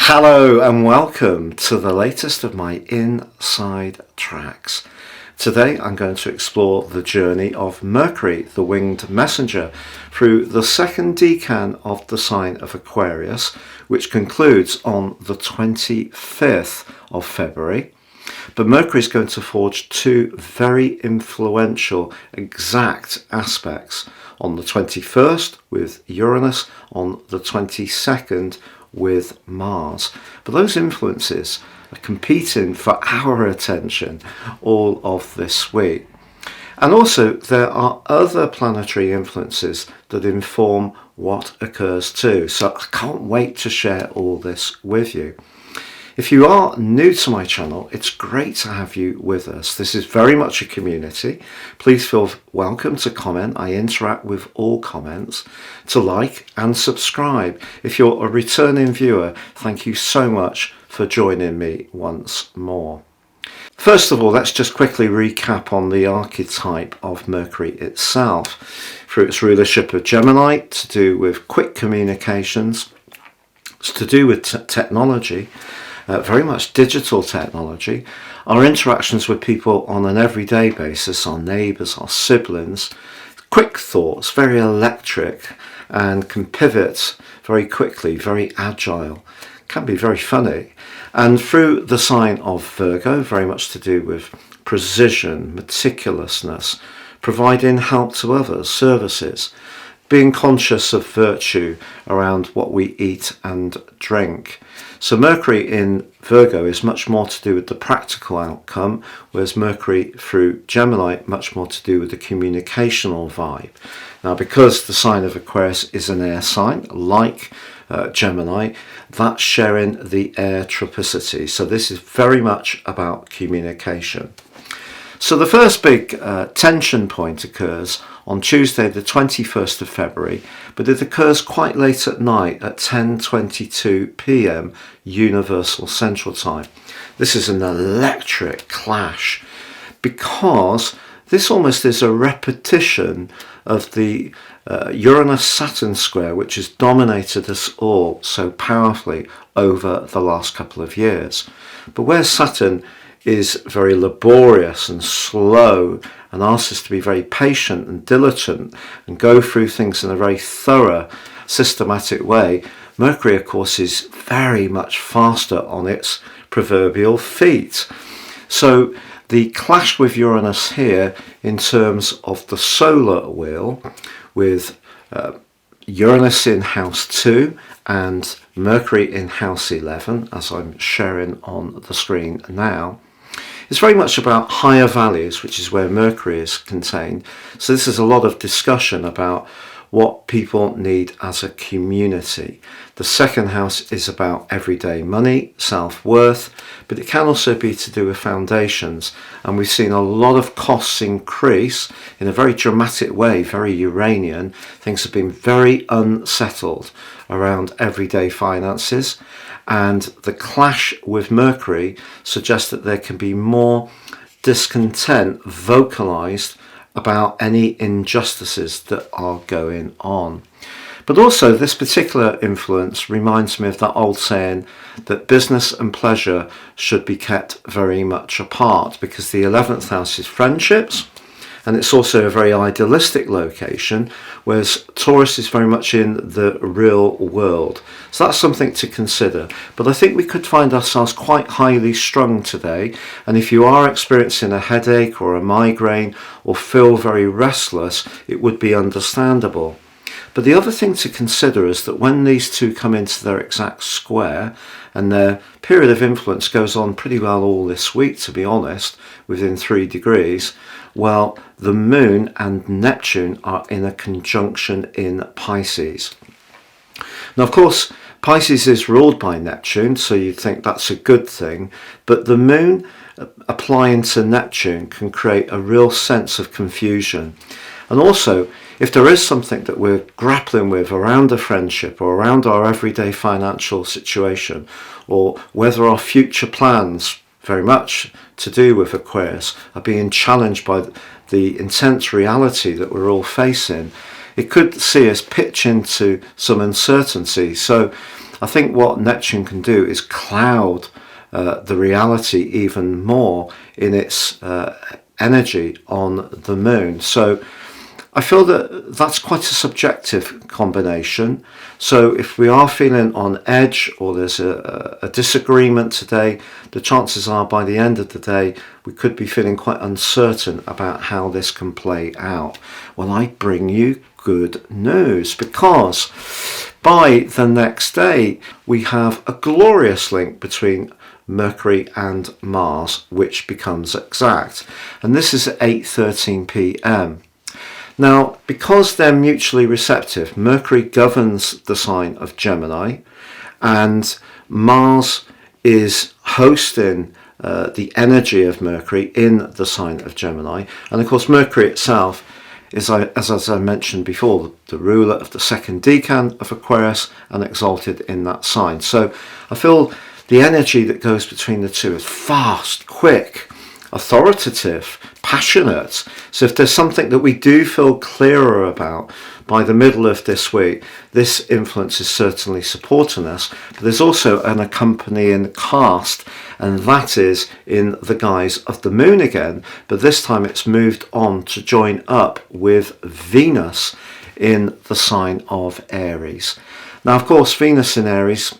Hello and welcome to the latest of my Inside Tracks. Today I'm going to explore the journey of Mercury, the winged messenger, through the second decan of the sign of Aquarius, which concludes on the 25th of February. But Mercury is going to forge two very influential exact aspects on the 21st with Uranus, on the 22nd with Mars. But those influences are competing for our attention all of this week. And also there are other planetary influences that inform what occurs too. So I can't wait to share all this with you. If you are new to my channel, it's great to have you with us. This is very much a community. Please feel welcome to comment. I interact with all comments, to like and subscribe. If you're a returning viewer, thank you so much for joining me once more. First of all, let's just quickly recap on the archetype of Mercury itself. Through its rulership of Gemini, to do with quick communications, it's to do with technology, very much digital technology, our interactions with people on an everyday basis, our neighbours, our siblings, quick thoughts, very electric and can pivot very quickly, very agile, can be very funny. And through the sign of Virgo, very much to do with precision, meticulousness, providing help to others, services, being conscious of virtue around what we eat and drink. So Mercury in Virgo is much more to do with the practical outcome, whereas Mercury through Gemini much more to do with the communicational vibe. Now, because the sign of Aquarius is an air sign, like Gemini, that's sharing the air tropicity. So this is very much about communication. So the first big tension point occurs on Tuesday the 21st of February, but it occurs quite late at night at 10:22 p.m. Universal Central Time. This is an electric clash because this almost is a repetition of the Uranus-Saturn square, which has dominated us all so powerfully over the last couple of years. But where Saturn is very laborious and slow and asks us to be very patient and diligent and go through things in a very thorough, systematic way, Mercury, of course, is very much faster on its proverbial feet. So the clash with Uranus here in terms of the solar wheel, with Uranus in house 2 and Mercury in house 11, as I'm sharing on the screen now, it's very much about higher values, which is where Mercury is contained. So this is a lot of discussion about what people need as a community. The second house is about everyday money, self-worth, but it can also be to do with foundations. And we've seen a lot of costs increase in a very dramatic way, very Uranian. Things have been very unsettled around everyday finances. And the clash with Mercury suggests that there can be more discontent vocalized about any injustices that are going on. But also this particular influence reminds me of that old saying that business and pleasure should be kept very much apart, because the 11th house is friendships, and it's also a very idealistic location, whereas Taurus is very much in the real world. So that's something to consider. But I think we could find ourselves quite highly strung today. And if you are experiencing a headache or a migraine or feel very restless, it would be understandable. But the other thing to consider is that when these two come into their exact square, and their period of influence goes on pretty well all this week, to be honest, within 3 degrees, well, the Moon and Neptune are in a conjunction in Pisces. Now, of course, Pisces is ruled by Neptune, so you'd think that's a good thing, but the Moon applying to Neptune can create a real sense of confusion. And also, if there is something that we're grappling with around a friendship or around our everyday financial situation, or whether our future plans, very much to do with Aquarius, are being challenged by the intense reality that we're all facing, it could see us pitch into some uncertainty. So I think what Neptune can do is cloud the reality even more in its energy on the moon. So I feel that that's quite a subjective combination. So if we are feeling on edge, or there's a disagreement today, the chances are by the end of the day we could be feeling quite uncertain about how this can play out. Well, I bring you good news, because by the next day we have a glorious link between Mercury and Mars, which becomes exact, and this is at 8:13 p.m. Now, because they're mutually receptive, Mercury governs the sign of Gemini, and Mars is hosting the energy of Mercury in the sign of Gemini. And of course, Mercury itself is, as I mentioned before, the ruler of the second decan of Aquarius and exalted in that sign. So I feel the energy that goes between the two is fast, quick, authoritative, passionate. So if there's something that we do feel clearer about by the middle of this week, this influence is certainly supporting us. But there's also an accompanying cast, and that is in the guise of the moon again, but this time it's moved on to join up with Venus in the sign of Aries. Now, of course, Venus in Aries,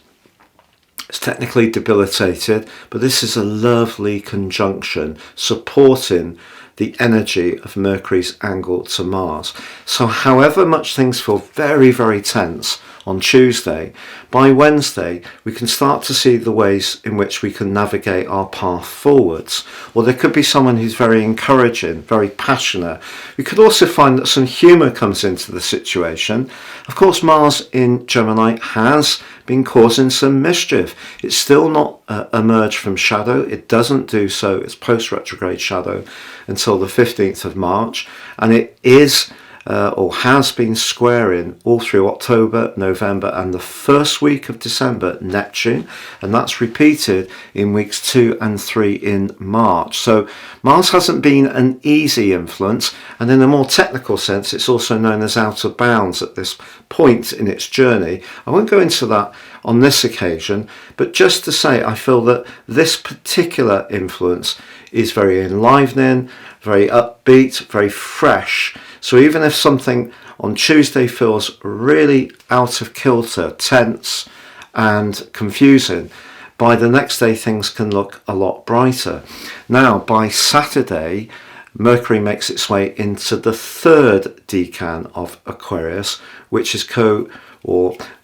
it's technically debilitated, but this is a lovely conjunction supporting the energy of Mercury's angle to Mars. So however much things feel very, very tense on Tuesday, by Wednesday we can start to see the ways in which we can navigate our path forwards. Or there could be someone who's very encouraging, very passionate. We could also find that some humour comes into the situation. Of course, Mars in Gemini has been causing some mischief. It's still not emerged from shadow. It doesn't do so, its post-retrograde shadow, until the 15th of March. And it is or has been squaring all through October, November and the first week of December Neptune, and that's repeated in weeks 2 and 3 in March. So Mars hasn't been an easy influence, and in a more technical sense it's also known as out of bounds at this point in its journey. I won't go into that on this occasion, but just to say I feel that this particular influence is very enlivening, very upbeat, very fresh. So even if something on Tuesday feels really out of kilter, tense and confusing, by the next day things can look a lot brighter. Now, by Saturday, Mercury makes its way into the third decan of Aquarius, which is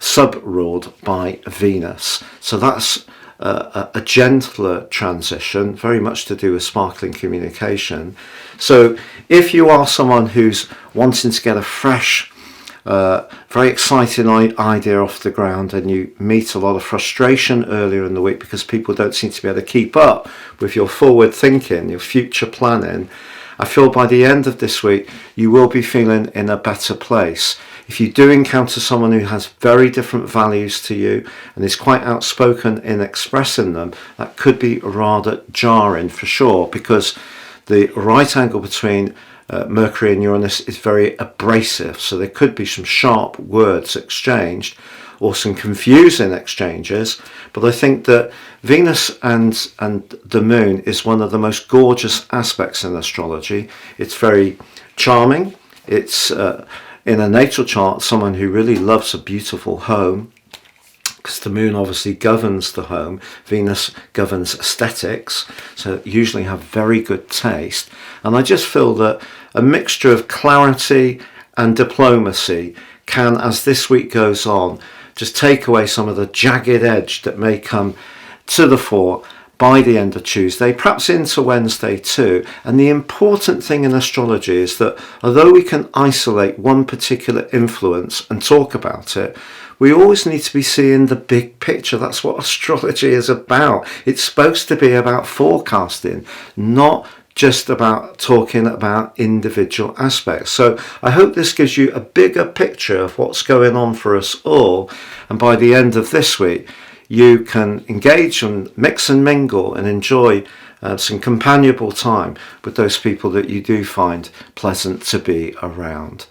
sub-ruled by Venus. So that's a gentler transition, very much to do with sparkling communication. So if you are someone who's wanting to get a fresh, very exciting idea off the ground, and you meet a lot of frustration earlier in the week because people don't seem to be able to keep up with your forward thinking, your future planning, I feel by the end of this week you will be feeling in a better place. If you do encounter someone who has very different values to you and is quite outspoken in expressing them, that could be rather jarring for sure, because the right angle between Mercury and Uranus is very abrasive. So there could be some sharp words exchanged or some confusing exchanges. But I think that Venus and the moon is one of the most gorgeous aspects in astrology. It's very charming. It's in a natal chart, someone who really loves a beautiful home, because the moon obviously governs the home. Venus governs aesthetics, so usually have very good taste. And I just feel that a mixture of clarity and diplomacy can, as this week goes on, just take away some of the jagged edge that may come to the fore by the end of Tuesday, perhaps into Wednesday too. And the important thing in astrology is that although we can isolate one particular influence and talk about it, we always need to be seeing the big picture. That's what astrology is about. It's supposed to be about forecasting, not just about talking about individual aspects. So I hope this gives you a bigger picture of what's going on for us all. And by the end of this week, you can engage and mix and mingle and enjoy some companionable time with those people that you do find pleasant to be around.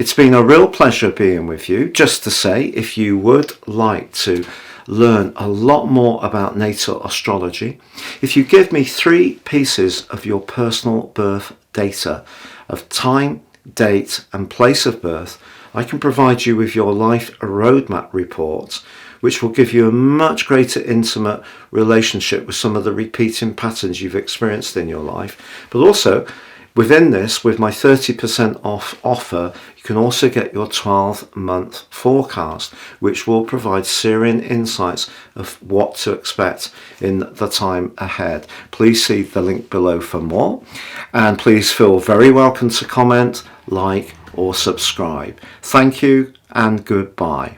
It's been a real pleasure being with you. Just to say, if you would like to learn a lot more about natal astrology, if you give me 3 pieces of your personal birth data of time, date and place of birth, I can provide you with your life roadmap report, which will give you a much greater intimate relationship with some of the repeating patterns you've experienced in your life. But also within this, with my 30% off offer, you can also get your 12-month forecast, which will provide searing insights of what to expect in the time ahead. Please see the link below for more, and please feel very welcome to comment, like or subscribe. Thank you and goodbye.